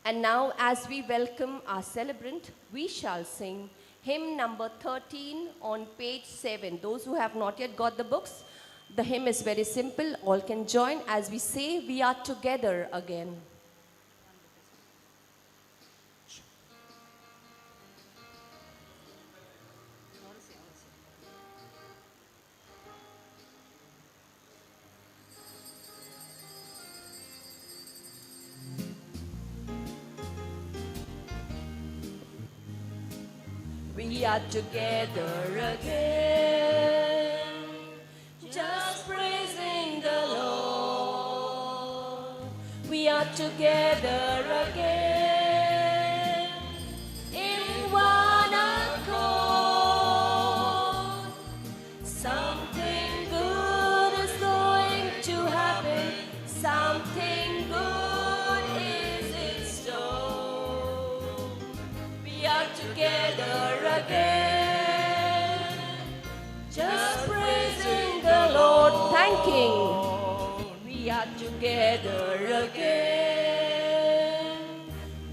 And now, as we welcome our celebrant, we shall sing hymn number 13 on page 7. Those who have not yet got the books, the hymn is very simple. All can join as we say, "We are together again." We are together again, just praising the Lord. We are together again, in one accord. Something good is going to happen, something good is in store. We are together again, just praising the Lord, thanking. We are together again,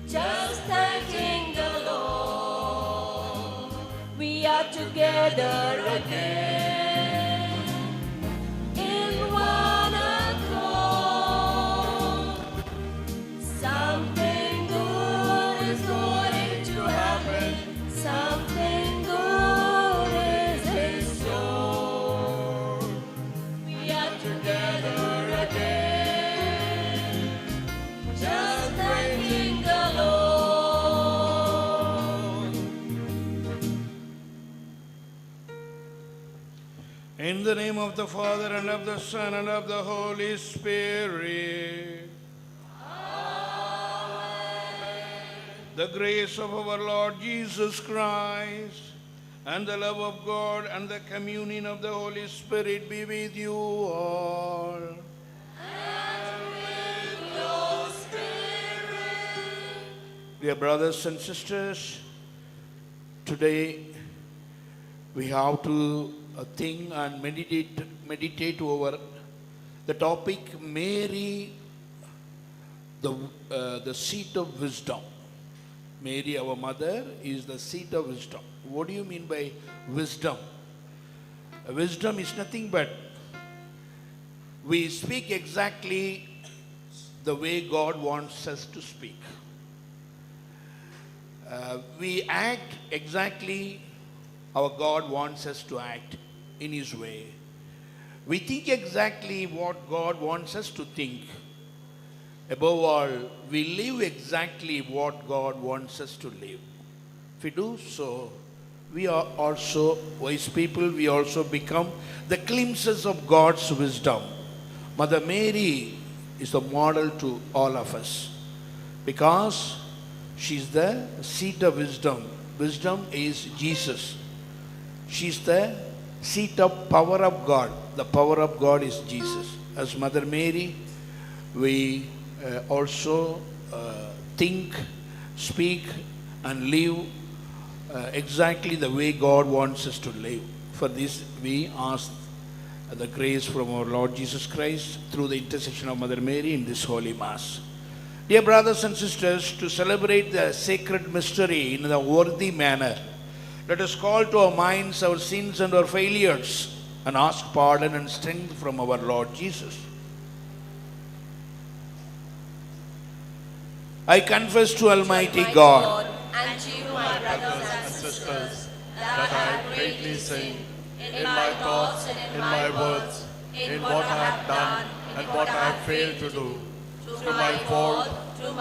just thanking the Lord. We are together again, in one accord. Something good is going to happen, something good is in store. We are together again, just thanking the Lord. In the name of the Father, and of the Son, and of the Holy Spirit. The grace of our Lord Jesus Christ, and the love of God, and the communion of the Holy Spirit be with you all. And with your spirit. Dear brothers and sisters, today we have to think and meditate over the topic, Mary, the seat of wisdom. Mary, our mother, is the seat of wisdom. What do you mean by wisdom? Wisdom is nothing but we speak exactly the way God wants us to speak. We act exactly how God wants us to act in His way. We think exactly what God wants us to think. Above all, we live exactly what God wants us to live. If we do so, we are also wise people. We also become the glimpses of God's wisdom. Mother Mary is a model to all of us because she's the seat of wisdom. Wisdom is Jesus. She's the seat of power of God. The power of God is Jesus. As Mother Mary, we also think, speak, and live exactly the way God wants us to live. For this, we ask the grace from our Lord Jesus Christ through the intercession of Mother Mary in this Holy Mass. Dear brothers and sisters, to celebrate the sacred mystery in a worthy manner, let us call to our minds our sins and our failures and ask pardon and strength from our Lord Jesus. I confess to Almighty God and to you, my brothers and sisters, that I have greatly sinned in my thoughts and in my words, in what I have done and what I have failed to do, through my fault, through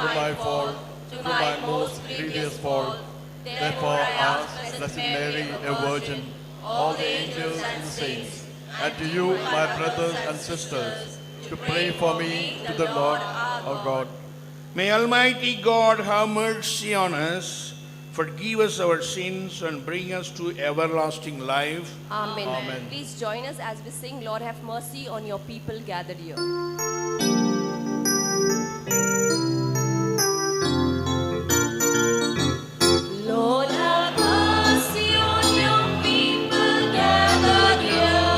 my most grievous fault. Therefore I ask Blessed Mary, a Virgin, all the angels and saints, and to you, my brothers and sisters, to pray for me to the Lord our God. May Almighty God have mercy on us, forgive us our sins, and bring us to everlasting life. Amen. Amen. Please join us as we sing, "Lord, have mercy on your people gathered here." Lord, have mercy on your people gathered here.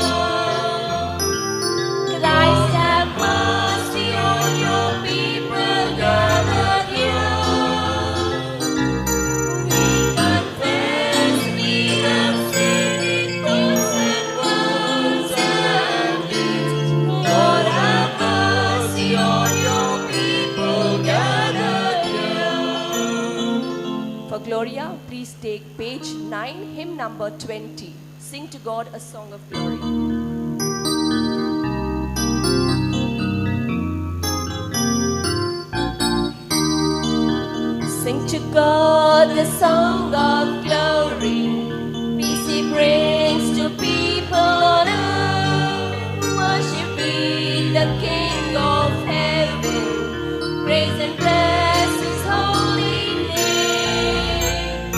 Christ, have mercy on your people gathered here. please take page 9, hymn number 20. Sing to God a song of glory. Sing to God the song of glory. Peace He brings to people on earth. Worshiping the King of heaven. Praise and bless His holy name.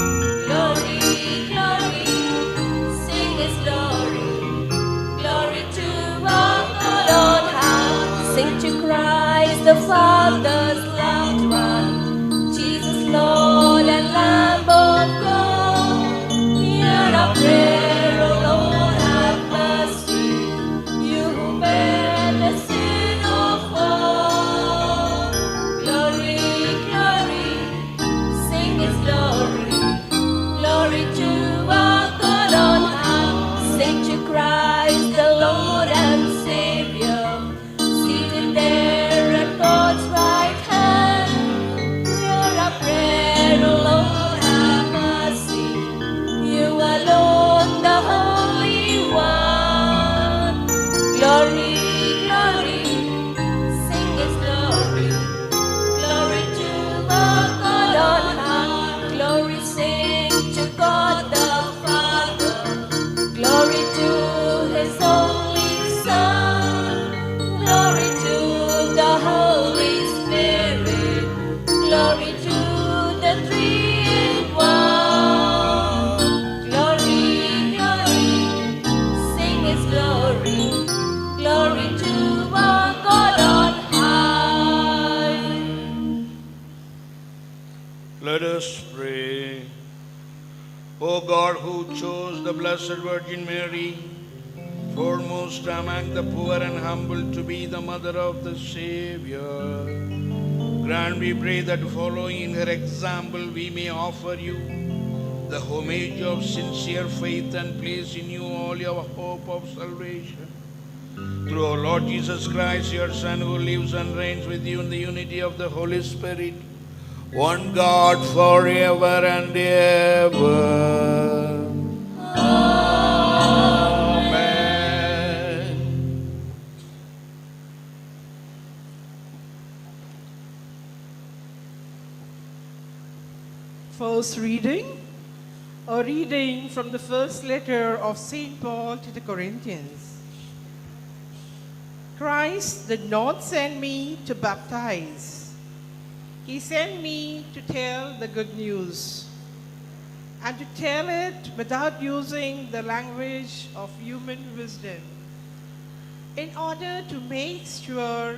Glory, glory, sing His glory. Glory to our God on high. Sing to Christ the Father's loved one. Lord and Lamb of God, hear our prayer, O Lord, have mercy. You who bear the sin of all. Glory, glory, sing His glory. Glory to our God on high. Sing to Christ the Lord and Savior, seated there at God's right hand. Prayer, O Lord, have mercy. You alone, the Holy One. Glory, glory, sing His glory. Glory to our God on high. Glory, sing to God the Father. Glory to His only Son. Glory to the Holy Spirit. Glory to the Three-in-One. Glory, glory, sing His glory. Glory to our God on high. Let us pray. O God, who chose the Blessed Virgin Mary, foremost among the poor and humble, to be the mother of the Savior, grant, we pray, that following in her example, we may offer you the homage of sincere faith and place in you all your hope of salvation. Through our Lord Jesus Christ, your Son, who lives and reigns with you in the unity of the Holy Spirit, one God forever and ever. Amen. First reading, a reading from the first letter of St. Paul to the Corinthians. Christ did not send me to baptize. He sent me to tell the good news, and to tell it without using the language of human wisdom, in order to make sure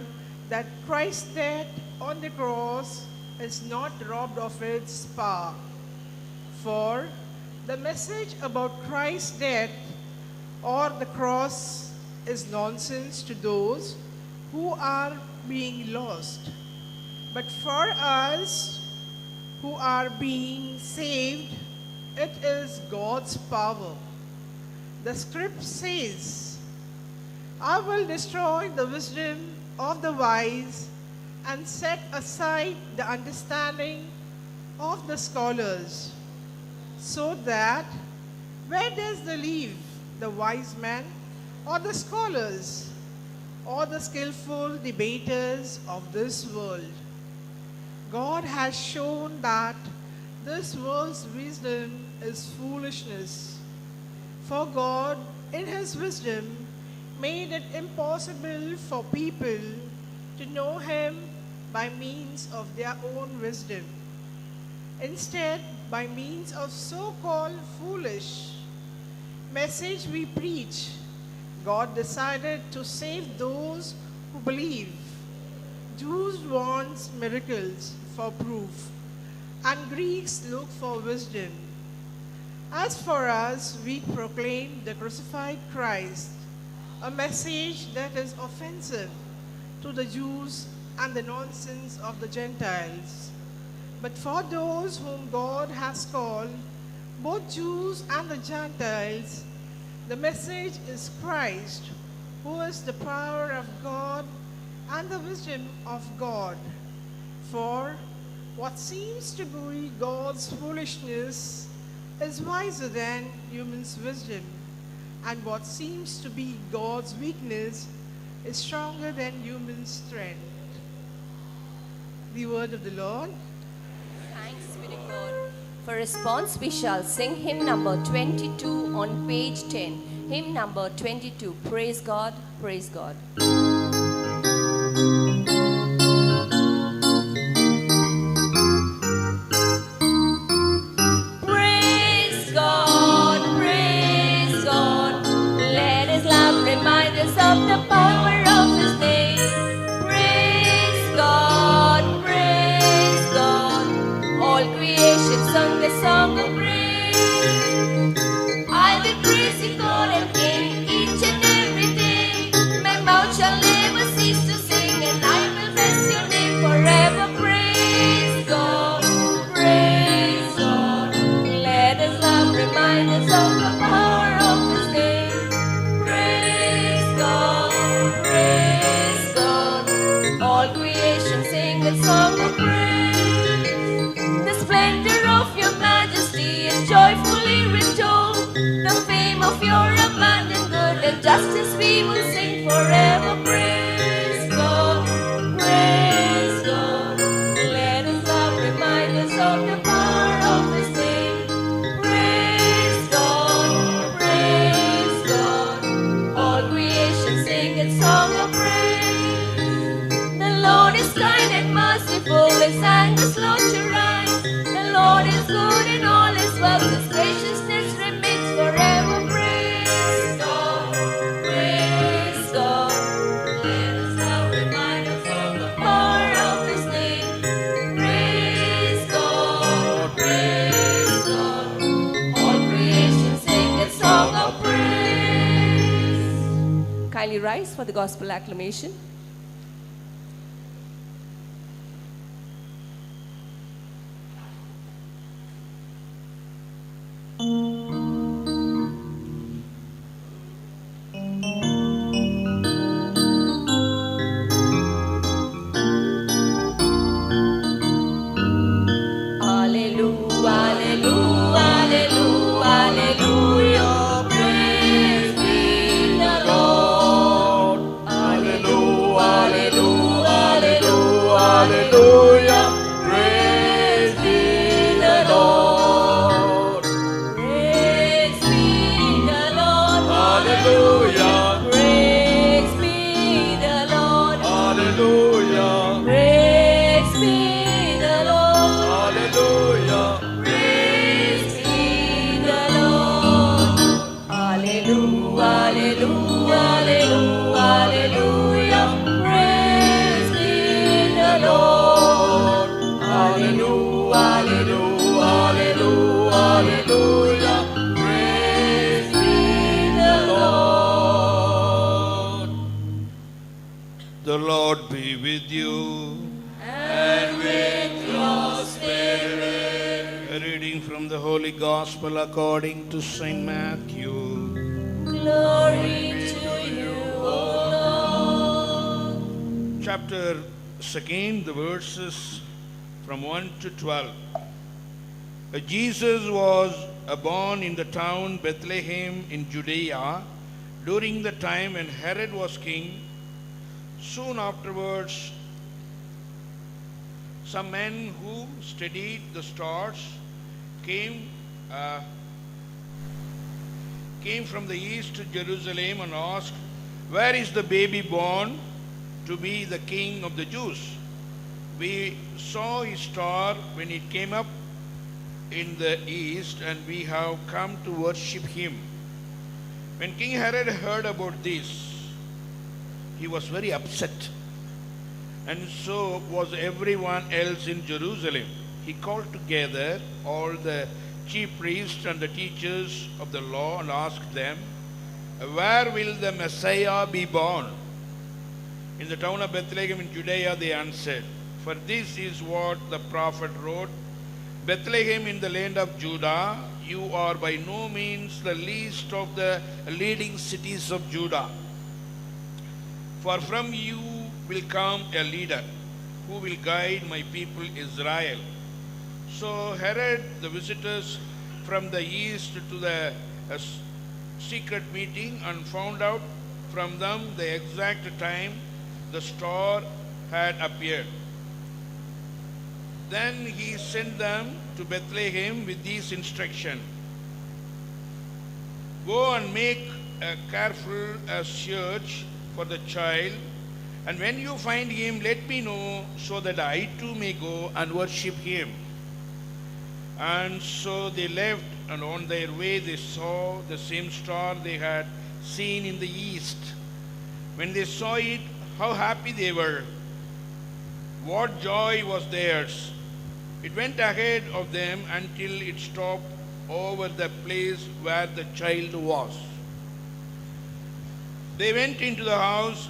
that Christ's death on the cross is not robbed of its power. For the message about Christ's death or the cross is nonsense to those who are being lost. But for us who are being saved, it is God's power. The script says, I will destroy the wisdom of the wise and set aside the understanding of the scholars. So that, where does the leave the wise man or the scholars or the skillful debaters of this world? God has shown that this world's wisdom is foolishness. For God, in His wisdom, made it impossible for people to know Him by means of their own wisdom. Instead, by means of so-called foolish message we preach, God decided to save those who believe. Jews want miracles for proof, and Greeks look for wisdom. As for us, we proclaim the crucified Christ, a message that is offensive to the Jews and the nonsense of the Gentiles. But for those whom God has called, both Jews and the Gentiles, the message is Christ, who is the power of God and the wisdom of God. For what seems to be God's foolishness is wiser than human's wisdom, and what seems to be God's weakness is stronger than human strength. The word of the Lord. Thanks be to God. For response, we shall sing hymn number 22 on page 10. Hymn number 22. Praise God, praise God. Praise God, praise God. Let his love remind us of the power of his name. Praise God, praise God. All creation sung the song of praise. I will praise you, God and King, each and every day. My mouth shall never cease to sing, and I will bless your name forever. Praise God, praise God. Let us love remind us of the power of his name. Praise God, praise God. All creation sing a song of praise. The splendor of your majesty is joyfully retold. The fame of your abundant good and justice we will sing forever. Praise God, praise God. Let us love remind us of the power of his name. Praise God, praise God. All creation sing its song of praise. The Lord is kind and merciful, his anger slow to rise. The Lord is good in all his works, his graciousness remains forever. Praise God, praise God. Let us now remind us of the power of his name. Praise God, praise God. All creation sing its song of praise. Kindly rise for the gospel acclamation. The Lord be with you. And with your spirit. A reading from the Holy Gospel according to Saint Matthew. Glory to you, O Lord. Chapter 2, the verses from 1 to 12. Jesus was born in the town Bethlehem in Judea during the time when Herod was king. Soon afterwards, some men who studied the stars came from the east to Jerusalem and asked, "Where is the baby born to be the king of the Jews? We saw his star when it came up in the east, and we have come to worship him." When King Herod heard about this, he was very upset, and so was everyone else in Jerusalem. He called together all the chief priests and the teachers of the law and asked them, "Where will the Messiah be born?" "In the town of Bethlehem in Judea," they answered. "For this is what the prophet wrote, Bethlehem in the land of Judah, you are by no means the least of the leading cities of Judah. For from you will come a leader who will guide my people Israel." So Herod, the visitors from the east to the secret meeting and found out from them the exact time the star had appeared. Then he sent them to Bethlehem with these instructions. Go and make a careful search for the child, and when you find him, let me know so that I too may go and worship him. And so they left, and on their way they saw the same star they had seen in the east. When they saw it, how happy they were! What joy was theirs! It went ahead of them until it stopped over the place where the child was. They went into the house,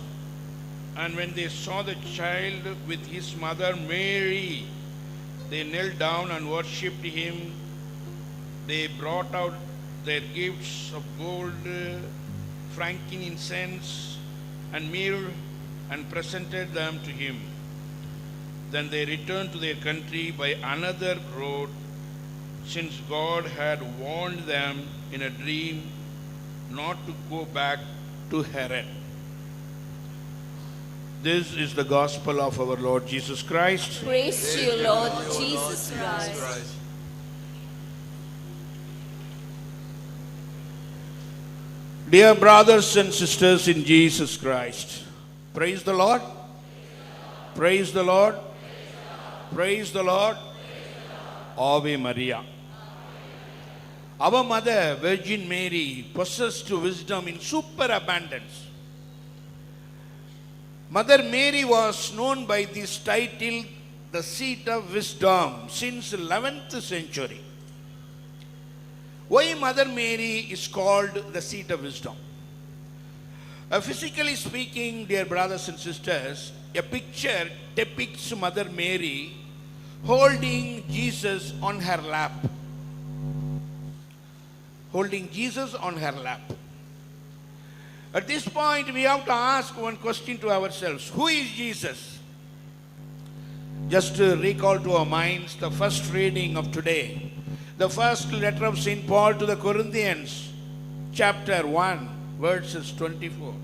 and when they saw the child with his mother Mary, they knelt down and worshipped him. They brought out their gifts of gold, frankincense, and myrrh, and presented them to him. Then they returned to their country by another road, since God had warned them in a dream not to go back to Herod. This is the gospel of our Lord Jesus Christ. Praise to you, Lord Jesus Christ. Dear brothers and sisters in Jesus Christ, praise the Lord. Praise the Lord. Praise the Lord. Ave Maria. Our mother, Virgin Mary, possessed wisdom in superabundance. Mother Mary was known by this title, the seat of wisdom, since 11th century. Why Mother Mary is called the seat of wisdom? Physically speaking, dear brothers and sisters, a picture depicts Mother Mary holding Jesus on her lap. Holding Jesus on her lap. At this point, we have to ask one question to ourselves. Who is Jesus? Just to recall to our minds the first reading of today. The first letter of St. Paul to the Corinthians, chapter 1, verses 24.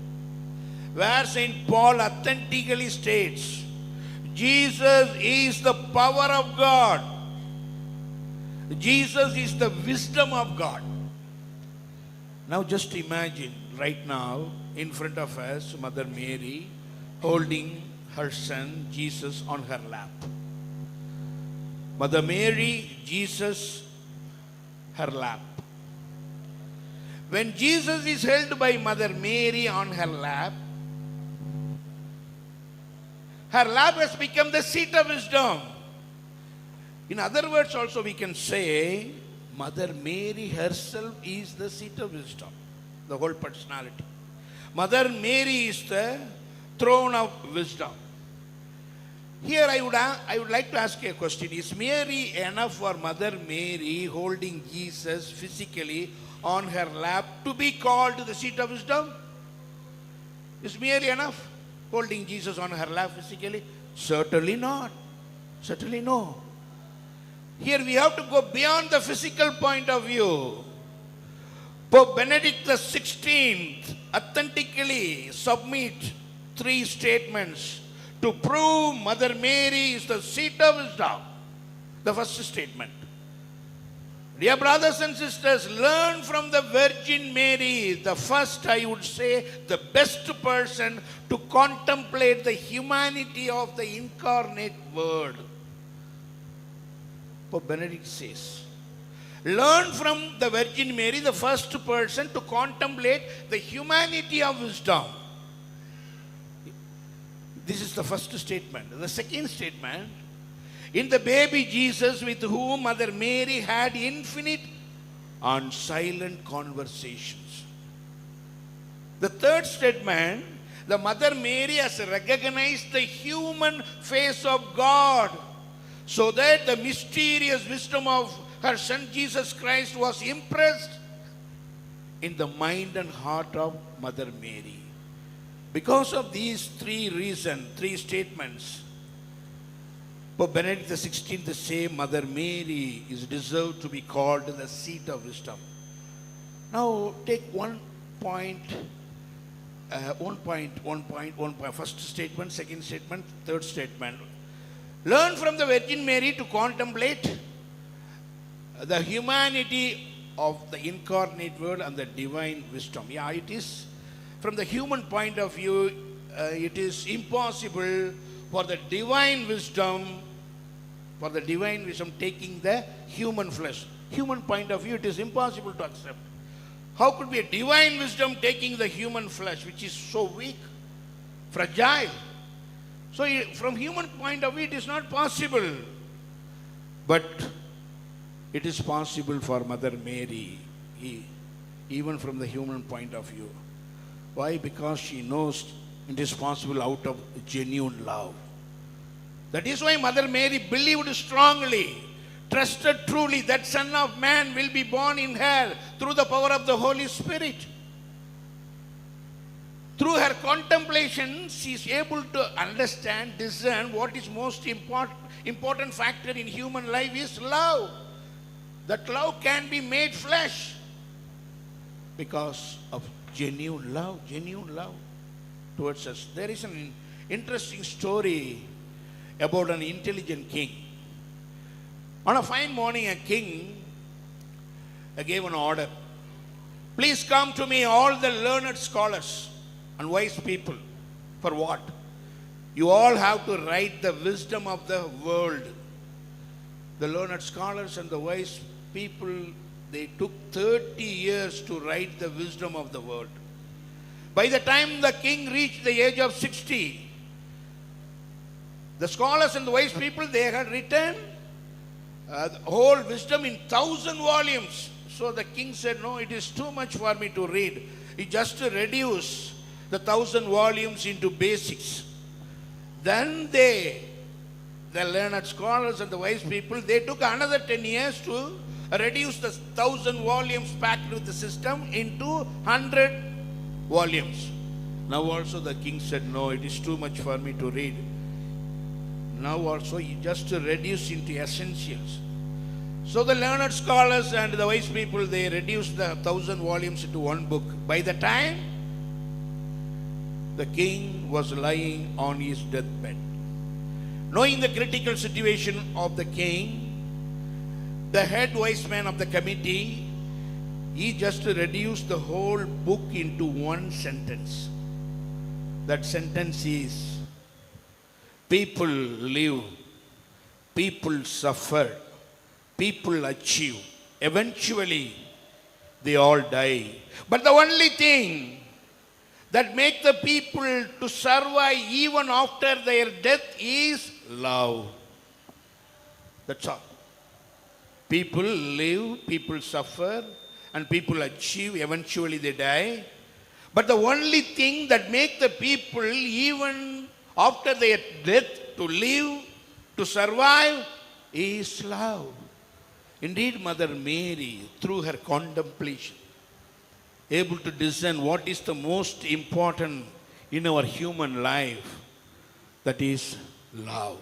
Where St. Paul authentically states, Jesus is the power of God. Jesus is the wisdom of God. Now just imagine right now in front of us Mother Mary holding her son Jesus on her lap. Mother Mary, Jesus, her lap. When Jesus is held by Mother Mary on her lap has become the seat of wisdom. In other words, also we can say Mother Mary herself is the seat of wisdom, the whole personality. Mother Mary is the throne of wisdom. Here I would like to ask you a question. Is Mary enough for Mother Mary holding Jesus physically on her lap to be called the seat of wisdom? Is Mary enough holding Jesus on her lap physically? Certainly not. Certainly no. Here we have to go beyond the physical point of view. Pope Benedict XVI authentically submit 3 statements to prove Mother Mary is the seat of wisdom. The first statement. Dear brothers and sisters, learn from the Virgin Mary, the first, I would say, the best person to contemplate the humanity of the incarnate Word. Pope Benedict says, learn from the Virgin Mary, the first person to contemplate the humanity of wisdom. This is the first statement. The second statement, in the baby Jesus with whom Mother Mary had infinite and silent conversations. The third statement, the Mother Mary has recognized the human face of God, so that the mysterious wisdom of her Son Jesus Christ was impressed in the mind and heart of Mother Mary. Because of these 3 reasons, 3 statements, Pope Benedict XVI say Mother Mary is deserved to be called the seat of wisdom. Now take one point. First statement, second statement, third statement. Learn from the Virgin Mary to contemplate the humanity of the incarnate word and the divine wisdom. Yeah, it is from the human point of view, it is impossible for the divine wisdom taking the human flesh. Human point of view, it is impossible to accept. How could be a divine wisdom taking the human flesh, which is so weak, fragile? So from human point of view, it is not possible. But it is possible for Mother Mary, even from the human point of view. Why? Because she knows it is possible out of genuine love. That is why Mother Mary believed strongly, trusted truly that Son of Man will be born in her through the power of the Holy Spirit. Through her contemplation, she is able to understand, discern what is most important factor in human life is love. That love can be made flesh because of genuine love towards us. There is an interesting story about an intelligent king. On a fine morning, a king gave an order. Please come to me, all the learned scholars and wise people. For what? You all have to write the wisdom of the world. The learned scholars and the wise people, they took 30 years to write the wisdom of the world. By the time the king reached the age of 60, the scholars and the wise people, they had written the whole wisdom in 1,000 volumes. So the king said, no, it is too much for me to read. He just reduced the 1,000 volumes into basics. Then the learned scholars and the wise people, they took another 10 years to reduce the 1,000 volumes packed with the system into 100 volumes. Now also the king said, no, it is too much for me to read. Now also he just reduced into essentials. So the learned scholars and the wise people, they reduced the 1,000 volumes into one book. By the time the king was lying on his deathbed, knowing the critical situation of the king, the head wise man of the committee, he just reduced the whole book into one sentence. That sentence is, people live, people suffer, people achieve. Eventually, they all die. But the only thing that makes the people to survive even after their death is love. That's all. People live, people suffer, and people achieve. Eventually they die. But the only thing that makes the people even after their death to live, to survive, is love. Indeed, Mother Mary, through her contemplation, able to discern what is the most important in our human life, that is love.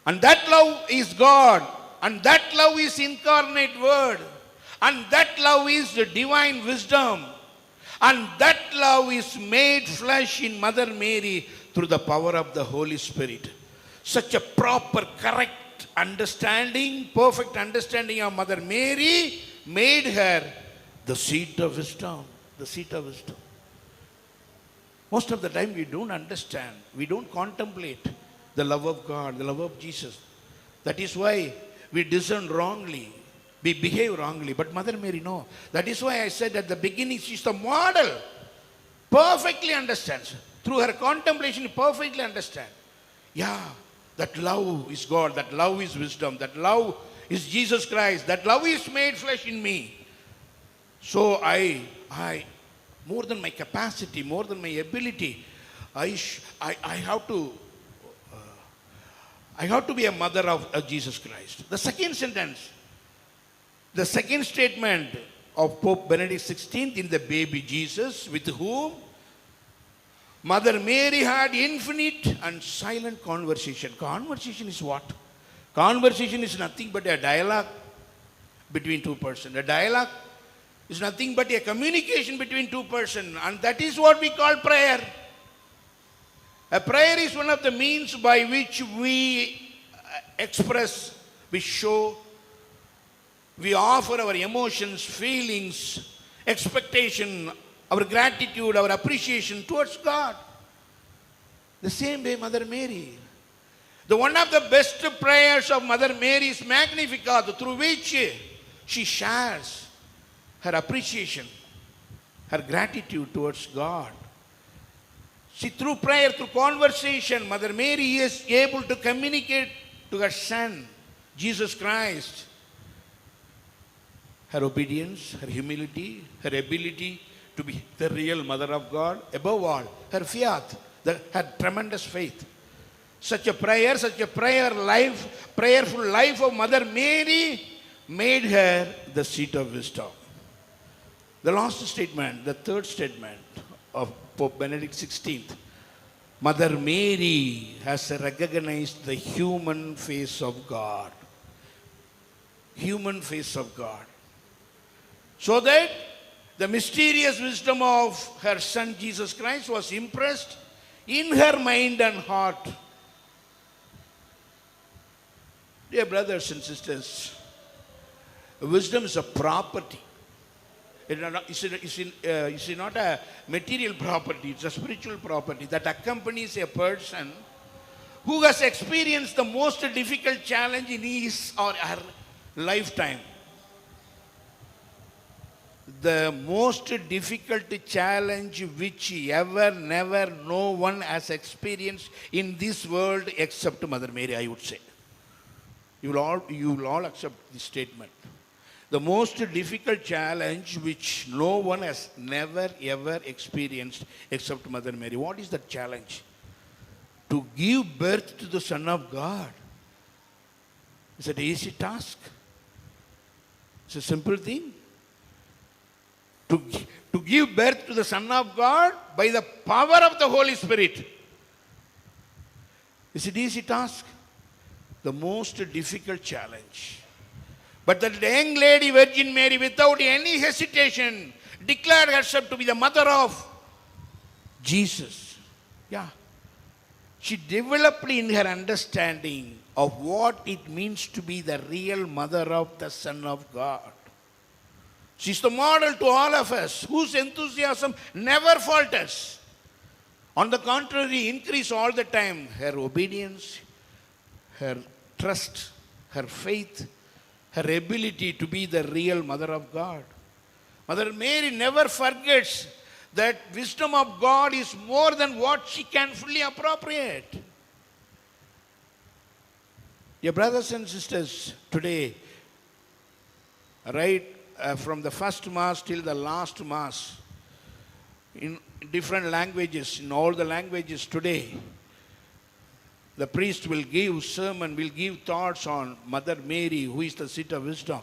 And that love is God, and that love is incarnate word, and that love is the divine wisdom, and that love is made flesh in Mother Mary through the power of the Holy Spirit. Such a proper, correct understanding, perfect understanding of Mother Mary made her the seat of wisdom. The seat of wisdom. Most of the time we don't understand, we don't contemplate the love of God, the love of Jesus. That is why we discern wrongly, we behave wrongly. But Mother Mary, no. That is why I said at the beginning, she is the model. Perfectly understands. Through her contemplation, perfectly understand. Yeah, that love is God, that love is wisdom, that love is Jesus Christ, that love is made flesh in me. So I more than my capacity, more than my ability, I have to be a mother of Jesus Christ. The second sentence, the second statement of Pope Benedict XVI in the baby Jesus, with whom Mother Mary had infinite and silent conversation. Conversation is what? Conversation is nothing but a dialogue between two persons. A dialogue is nothing but a communication between two persons, and that is what we call prayer. A prayer is one of the means by which we express, we show, we offer our emotions, feelings, expectation, our gratitude, our appreciation towards God. The same way Mother Mary. The one of the best prayers of Mother Mary is Magnificat, through which she shares her appreciation, her gratitude towards God. See, through prayer, through conversation, Mother Mary is able to communicate to her Son, Jesus Christ, her obedience, her humility, her ability to be the real Mother of God. Above all, her fiat, her tremendous faith. Such a prayerful life of Mother Mary made her the seat of wisdom. The last statement, the third statement of Pope Benedict XVI. Mother Mary has recognized the human face of God. Human face of God. So that the mysterious wisdom of her Son Jesus Christ was impressed in her mind and heart. Dear brothers and sisters, wisdom is a property. It's not a material property, it's a spiritual property that accompanies a person who has experienced the most difficult challenge in his or her lifetime. The most difficult challenge which never, no one has experienced in this world except Mother Mary, I would say. You will all accept this statement. The most difficult challenge which no one has never ever experienced except Mother Mary. What is that challenge? To give birth to the Son of God. It's an easy task. It's a simple thing. To give birth to the Son of God by the power of the Holy Spirit. Is it easy task? The most difficult challenge. But the young lady Virgin Mary, without any hesitation, declared herself to be the mother of Jesus. Yeah. She developed in her understanding of what it means to be the real mother of the Son of God. She's the model to all of us, whose enthusiasm never falters. On the contrary, increase all the time. Her obedience, her trust, her faith, her ability to be the real Mother of God. Mother Mary never forgets that wisdom of God is more than what she can fully appropriate. Dear brothers and sisters, today, right from the first Mass till the last Mass, in different languages, in all the languages today, the priest will give sermon, will give thoughts on Mother Mary, who is the seat of wisdom.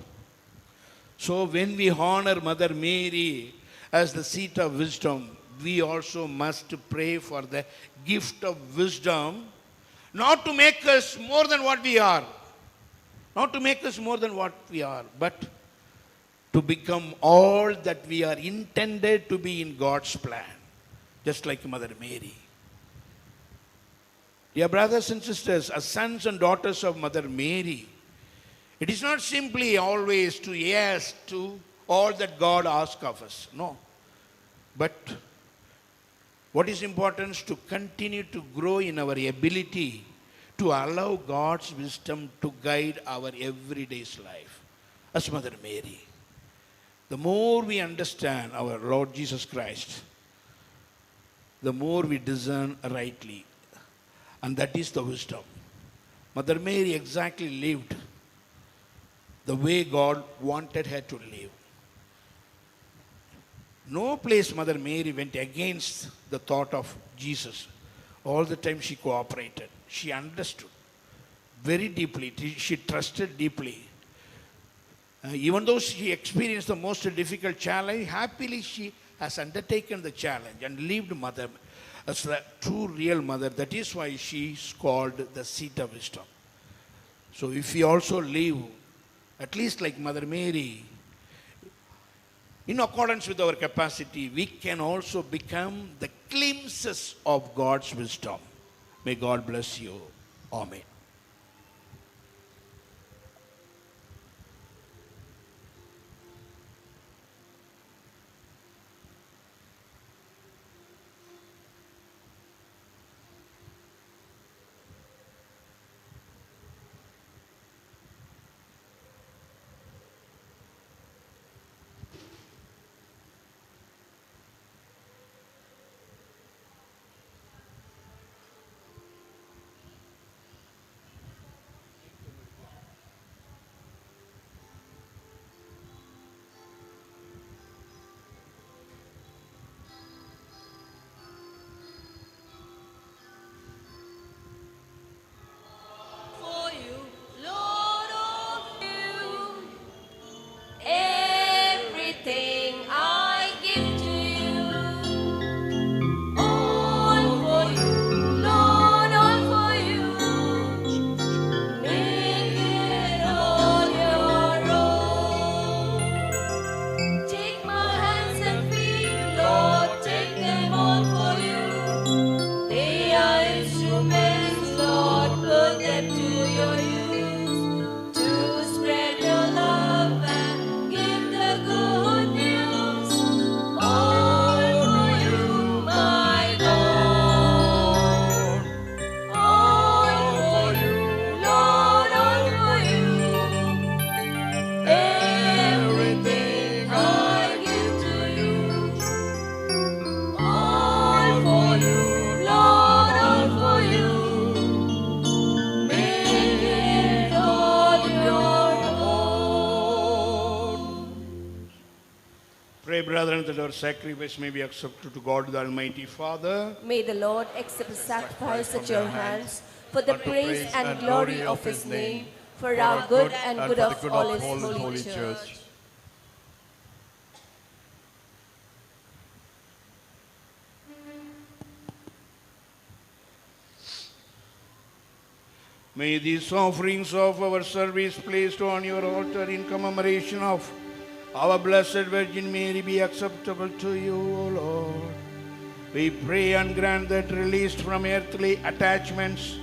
So when we honor Mother Mary as the seat of wisdom, we also must pray for the gift of wisdom, not to make us more than what we are. Not to make us more than what we are, but to become all that we are intended to be in God's plan, just like Mother Mary. Dear brothers and sisters, as sons and daughters of Mother Mary, it is not simply always to yes to all that God asks of us. No. But what is important is to continue to grow in our ability to allow God's wisdom to guide our everyday's life. As Mother Mary, the more we understand our Lord Jesus Christ, the more we discern rightly. And that is the wisdom. Mother Mary exactly lived the way God wanted her to live. No place Mother Mary went against the thought of Jesus. All the time she cooperated. She understood very deeply. She trusted deeply. Even though she experienced the most difficult challenge, happily she has undertaken the challenge and lived as a true real mother. That is why she is called the seat of wisdom. So if we also live at least like Mother Mary, in accordance with our capacity, we can also become the glimpses of God's wisdom. May God bless you. Amen. For you, Lord of you, everything I give to you. All for you, Lord, all for you. Make it all your own. Take my hands and feet, Lord, take them all for you. They are instruments, Lord, put them to your use, to spread your love and give the good news. All for you, my Lord. All for you, Lord, all for you. Everything I give to you. All for you, Lord, all for you. Make it all your own. Pray, brethren, that our sacrifice may be accepted to God the Almighty Father. May the Lord accept the sacrifice at your hands for the praise and glory of his name, for our good and good of all his holy church. May these offerings of our service placed on your altar in commemoration of our Blessed Virgin Mary be acceptable to you, O Lord. We pray and grant that, released from earthly attachments,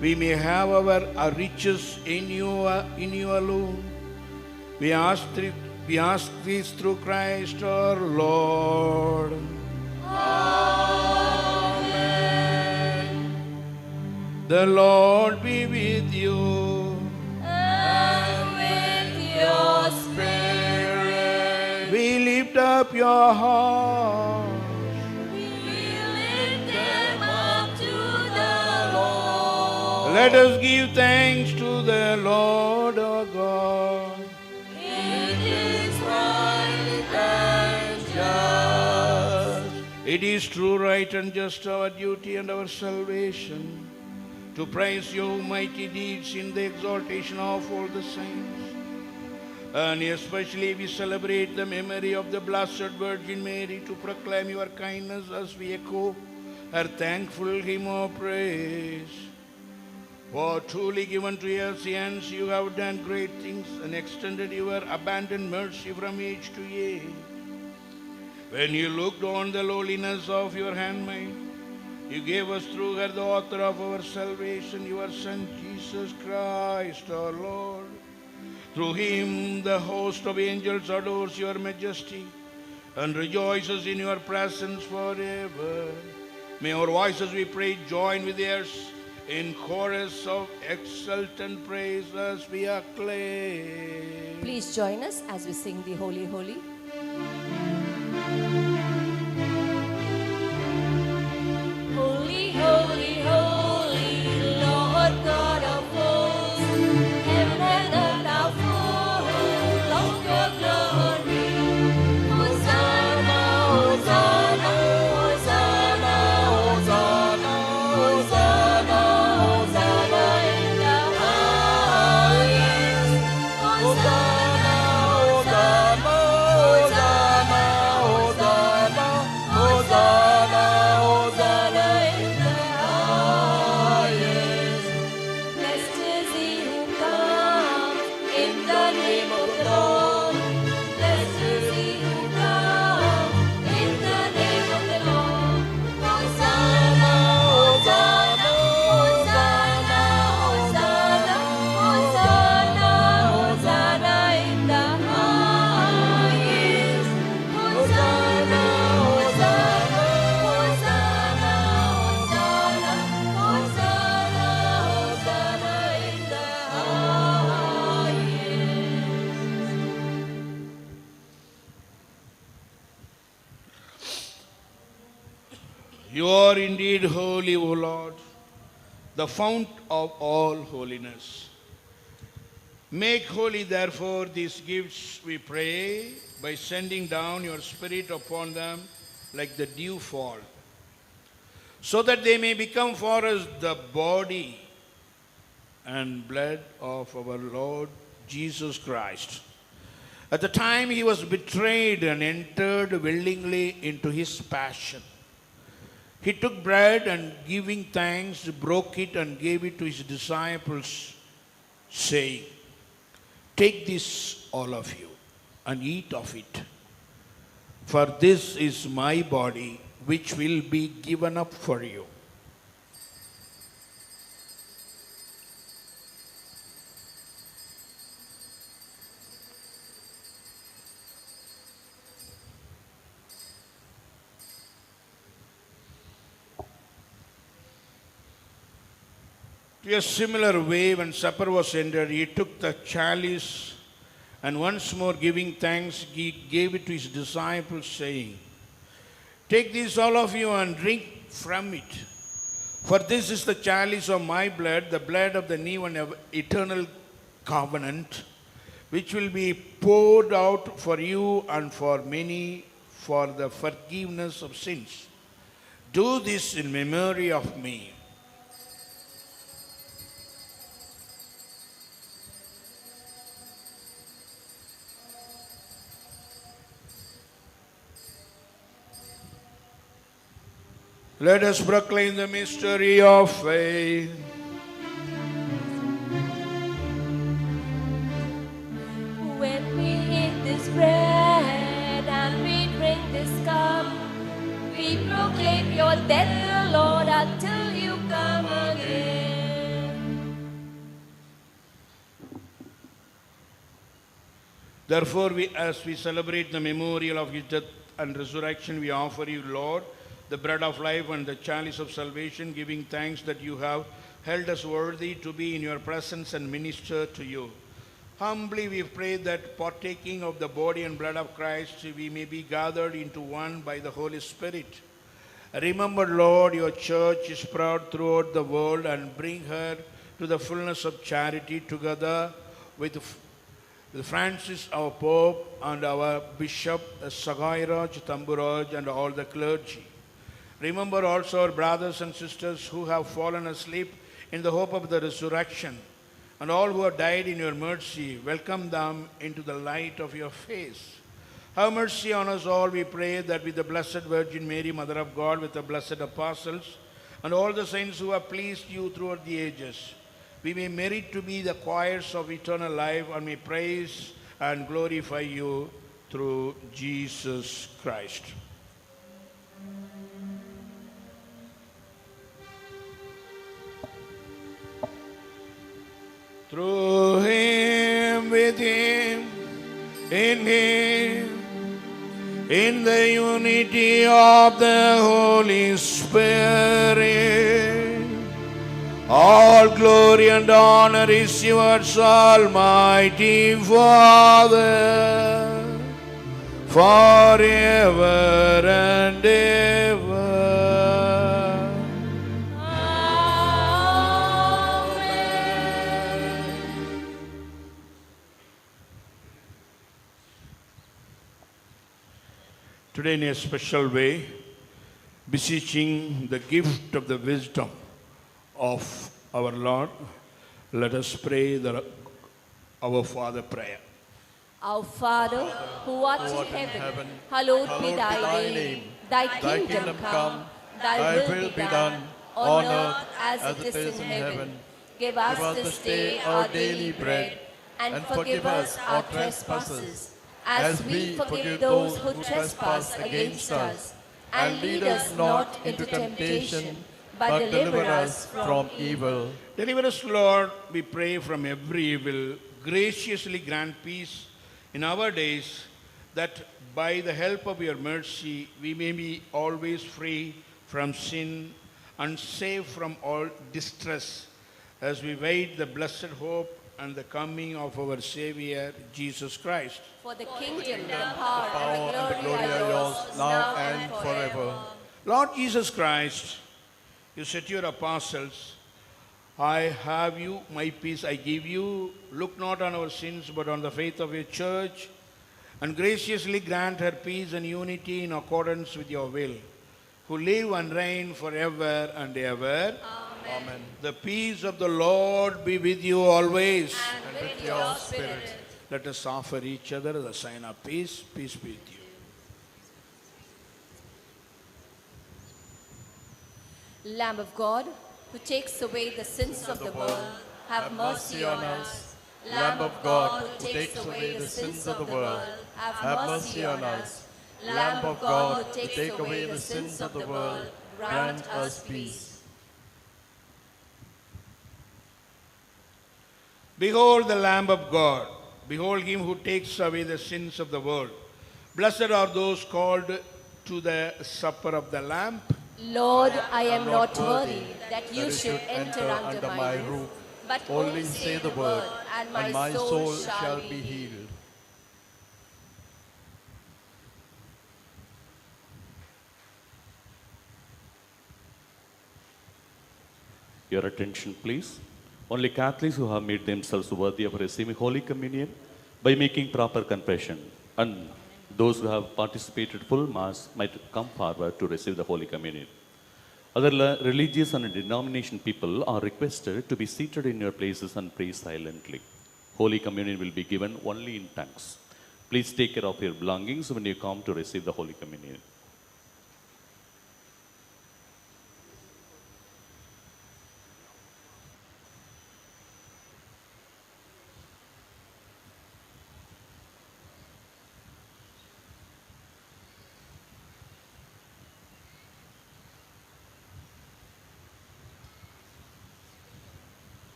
we may have our riches in you alone. We ask this through Christ our Lord. The Lord be with you. And with your spirit, We lift up your hearts. we lift them up to the Lord. Let us give thanks to the Lord our God. It is right and just. It is true, right, and just our duty and our salvation to praise your mighty deeds in the exaltation of all the saints. And especially we celebrate the memory of the Blessed Virgin Mary to proclaim your kindness as we echo her thankful hymn of praise. For truly given to your saints you have done great things and extended your abundant mercy from age to age. When you looked on the lowliness of your handmaid, you gave us through her the author of our salvation, your Son Jesus Christ our Lord. Through him the host of angels adores your majesty and rejoices in your presence forever. May our voices, we pray, join with theirs in chorus of exultant praise as we acclaim. Please join us as we sing the Holy, Holy. Holy, holy, holy, Lord God of hosts, heaven and earth are full of your glory. Hosanna, Hosanna, Hosanna, Hosanna, Hosanna, Hosanna in the highest. Hosanna, Hosanna, You are indeed holy, O Lord, the fount of all holiness. Make holy, therefore, these gifts, we pray, by sending down your Spirit upon them like the dew fall, so that they may become for us the body and blood of our Lord Jesus Christ. At the time he was betrayed and entered willingly into his passion, he took bread and giving thanks, broke it and gave it to his disciples, saying, "Take this, all of you, and eat of it. For this is my body, which will be given up for you." In a similar way, when supper was ended, he took the chalice and once more giving thanks, he gave it to his disciples, saying, "Take this, all of you, and drink from it. For this is the chalice of my blood, the blood of the new and eternal covenant, which will be poured out for you and for many for the forgiveness of sins. Do this in memory of me." Let us proclaim the mystery of faith. When we eat this bread and we drink this cup, we proclaim your death, Lord, until you come again. Therefore, as we celebrate the memorial of his death and resurrection, we offer you, Lord, the bread of life and the chalice of salvation, giving thanks that you have held us worthy to be in your presence and minister to you. Humbly we pray that, partaking of the body and blood of Christ, we may be gathered into one by the Holy Spirit. Remember, Lord, your church is spread throughout the world, and bring her to the fullness of charity, together with Francis, our Pope, and our Bishop, Sagairaj, Tamburaj, and all the clergy. Remember also our brothers and sisters who have fallen asleep in the hope of the resurrection, and all who have died in your mercy. Welcome them into the light of your face. Have mercy on us all, we pray, that with the Blessed Virgin Mary, Mother of God, with the blessed apostles, and all the saints who have pleased you throughout the ages, we may merit to be the choirs of eternal life, and may praise and glorify you through Jesus Christ. Through him, with him, in the unity of the Holy Spirit, all glory and honor is yours, Almighty Father, forever and ever. Today, in a special way, beseeching the gift of the wisdom of our Lord, let us pray our Father prayer. Our Father, who art in heaven, hallowed be thy name. Thy kingdom come, thy will be done, on earth as it is in heaven. Give us this day our daily bread, and forgive us our trespasses, as we forgive those who trespass against us. And lead us not into temptation, but deliver us from evil. Deliver us, Lord, we pray, from every evil. Graciously grant peace in our days, that by the help of your mercy we may be always free from sin and safe from all distress, as we wait the blessed hope and the coming of our Savior, Jesus Christ. For the kingdom, the power, and the glory are are yours, now and forever. Lord Jesus Christ, you said to your apostles, I have you, my peace I give you. Look not on our sins, but on the faith of your church, and graciously grant her peace and unity in accordance with your will, who live and reign forever and ever. Amen. The peace of the Lord be with you always. And with your spirit. Let us offer each other the sign of peace. Peace be with you. Lamb of God, who takes away the sins of the world, have mercy on us. Lamb of God, who takes away the sins of the world, have mercy on us. Lamb of God, who take away the sins of the world, grant us peace. Behold the Lamb of God. Behold him who takes away the sins of the world. Blessed are those called to the supper of the Lamb. Lord, I am not worthy that you should enter under my roof, but Only say the word, and my soul shall be healed. Your attention, please. Only Catholics who have made themselves worthy of receiving Holy Communion by making proper confession, and those who have participated full Mass might come forward to receive the Holy Communion. Other religious and denomination people are requested to be seated in your places and pray silently. Holy Communion will be given only in tongues. Please take care of your belongings when you come to receive the Holy Communion.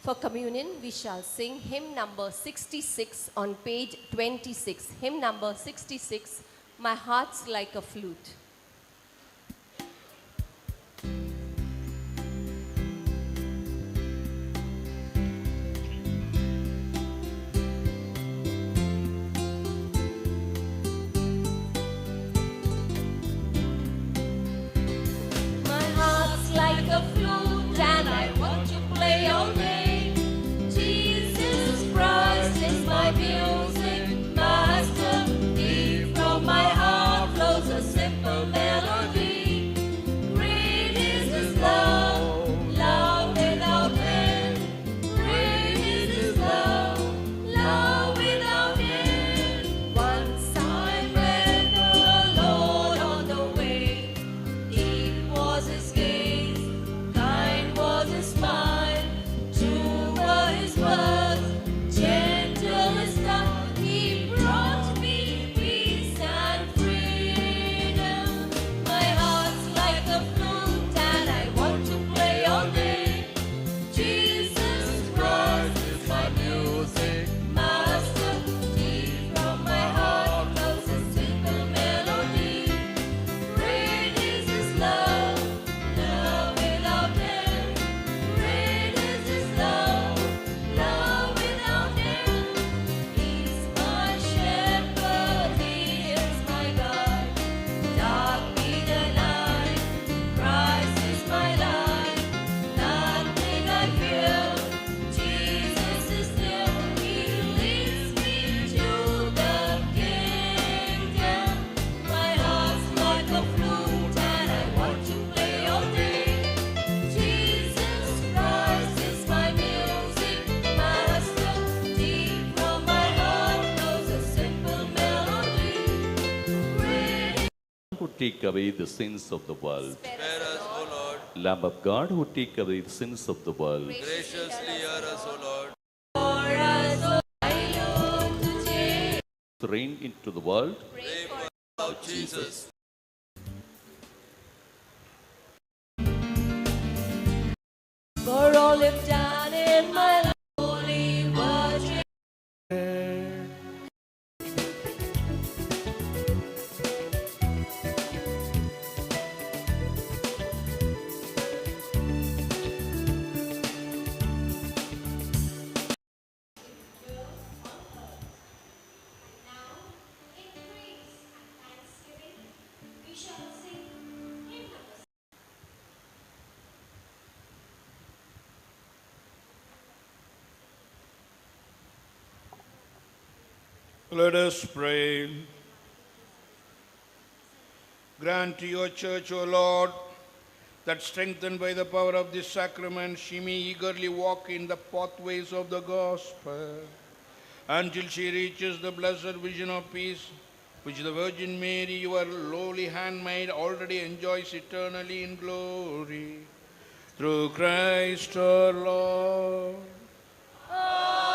For communion, we shall sing hymn number 66 on page 26. Hymn number 66, My Heart's Like a Flute. My heart's like a flute and I want to play all day. Jesus Christ is my music master. Deep from my heart flows a simple melody. Great is His love, love without end. Great is His love, love without end. Once I met the Lord on the way. Deep was His gaze, kind was His smile. True were His words, gentle His touch. He brought me peace and freedom. My heart's like a flute and I want to play all day. Jesus Christ is my music master. Deep from my heart flows a simple melody. Great is His love, love without end. Great is His love, love without end. He's my shepherd, He is my guide. Dark be the night, Christ is my light. Nothing I fear, Jesus is near. He leads me to the kingdom. My heart's like a flute and I want to play all day. Jesus Christ is my music master. Deep from my heart flows a simple melody. Great Who take away the sins of the world. Spare us, O Lord. Lamb of God, who take away the sins of the world. Graciously hear us, O Lord. for us, oh, I look to Jesus. Reign into the world. Pray for Lord Jesus. For all you've done in my life, Holy Virgin. Let us pray. Grant to your church, O Lord, that strengthened by the power of this sacrament, she may eagerly walk in the pathways of the gospel until she reaches the blessed vision of peace, which the Virgin Mary, your lowly handmaid, already enjoys eternally in glory. Through Christ our Lord. Amen.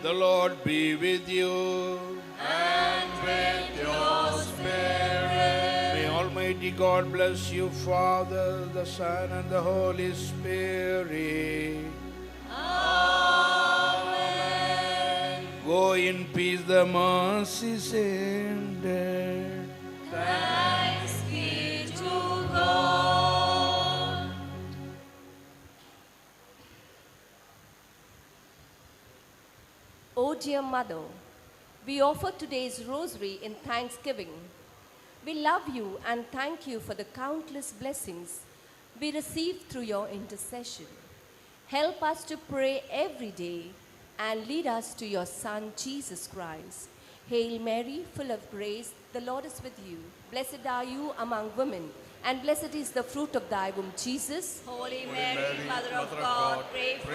The Lord be with you. And with your spirit. May Almighty God bless you, Father, the Son, and the Holy Spirit. Amen. Go in peace, the mercy is ended. Thanks be to God. O dear Mother, we offer today's rosary in thanksgiving. We love you and thank you for the countless blessings we receive through your intercession. Help us to pray every day and lead us to your Son, Jesus Christ. Hail Mary, full of grace, the Lord is with you. Blessed are you among women, and blessed is the fruit of thy womb, Jesus. Holy Mary, Mother of God, pray for